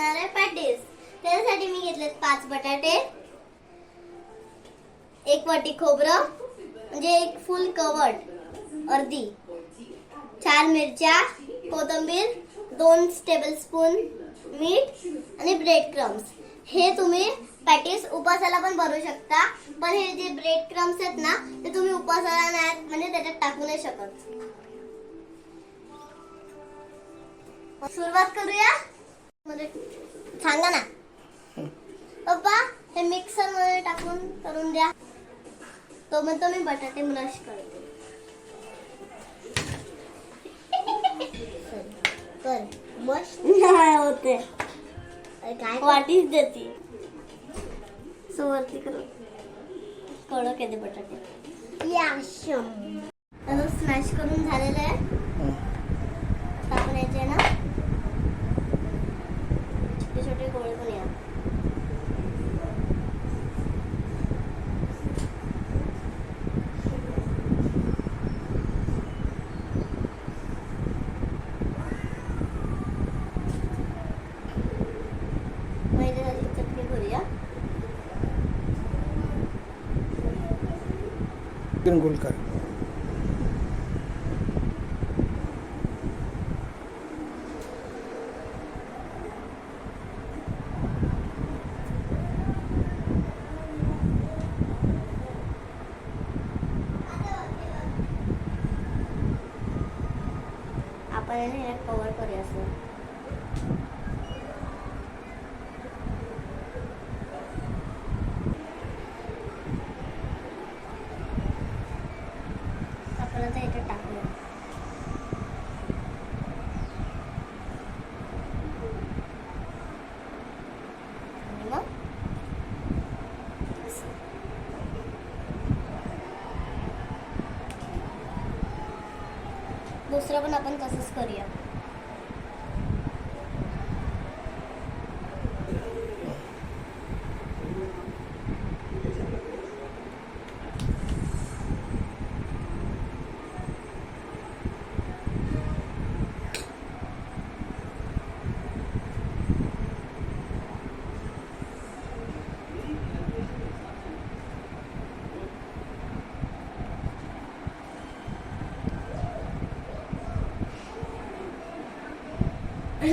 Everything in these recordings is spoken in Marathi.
बनवणार आहे पॅटीस. त्यासाठी मी घेतलेत 5 बटाटे, 1 वाटी खोबरं म्हणजे एक फुल कवट अर्धी, 4 मिरच्या, कोथिंबीर, 2 टेबलस्पून मीठ आणि ब्रेड क्रम्स. हे तुम्ही पॅटीस उपासाला पण बनवू शकता, पण हे जे ब्रेड क्रम्स आहेत ना ते तुम्ही उपासाला नाही म्हणजे त्याच्यात टाकू नाही शकत. सुरुवात करूया. म्हणजे सांगा ना पप्पा, हे मिक्सर मध्ये टाकून करून द्या. तो म्हणतो मी बटाटे मॅश करते. कर मस्त नाही होते. काय वाटीच देते वरती करून कडक येते बटाटे. याशम आता स्मॅश करून झालेलं आहे. आपण याचे ना छोटे छोटे गोळे बनवूया. मैद्याची चटणी करूया. गोल कर. आपण याला कव्हर करूया असं. आपण आता इथे टाकूया. आणि मग दुसरं पण आपण तसंच करूया.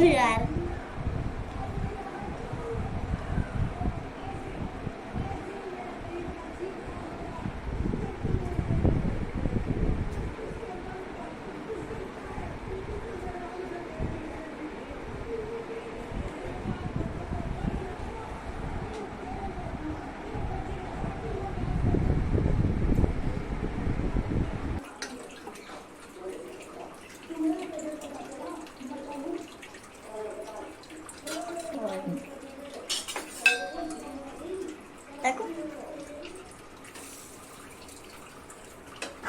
यार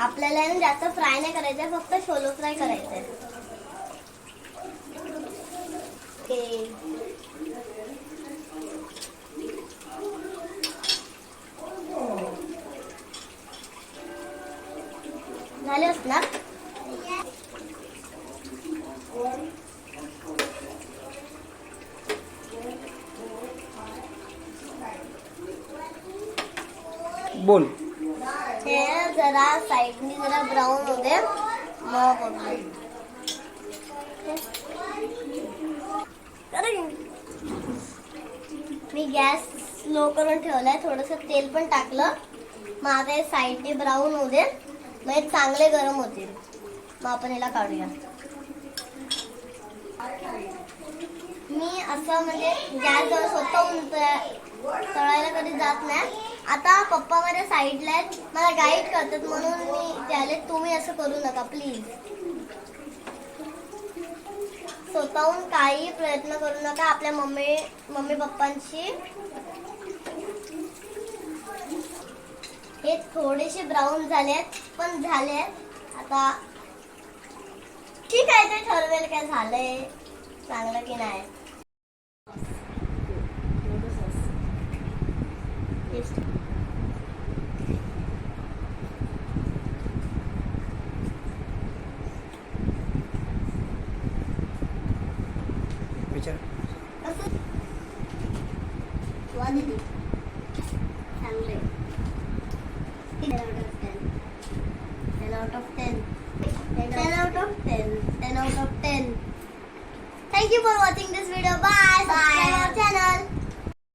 आपल्याला जास्त फ्राय नाही करायचं, फक्त शोलो फ्राय करायचं आहे. झाले असणार. बोल. हे जरा साइडनी जरा ब्राऊन होते मग बघू. मी गॅस स्लो करून ठेवलाय, थोडंसं तेल पण टाकलं. मग आता हे साइडने ब्राऊन होऊ दे, मग हे चांगले गरम होतील. मग आपण याला काढूया. मी असं म्हणजे गॅस जवळ स्वतःहून तळायला कधी जात नाही. आता पप्पा माझ्या साईडला आहेत, मला गाईड करतात म्हणून मी त्याले तुम्ही असं करू नका प्लीज. स्वतःहून काही प्रयत्न करू नका आपल्या मम्मी पप्पांशी. हे थोडेसे ब्राऊन झालेत, पण झालेत आता. ठीक आहे, ते ठरवेल काय झालंय चांगलं की नाही. विचार. वा दीदी चांगले 10 out of 10 10 out of 10 10 out of 10 Thank you for watching this video. Bye. Subscribe our channel.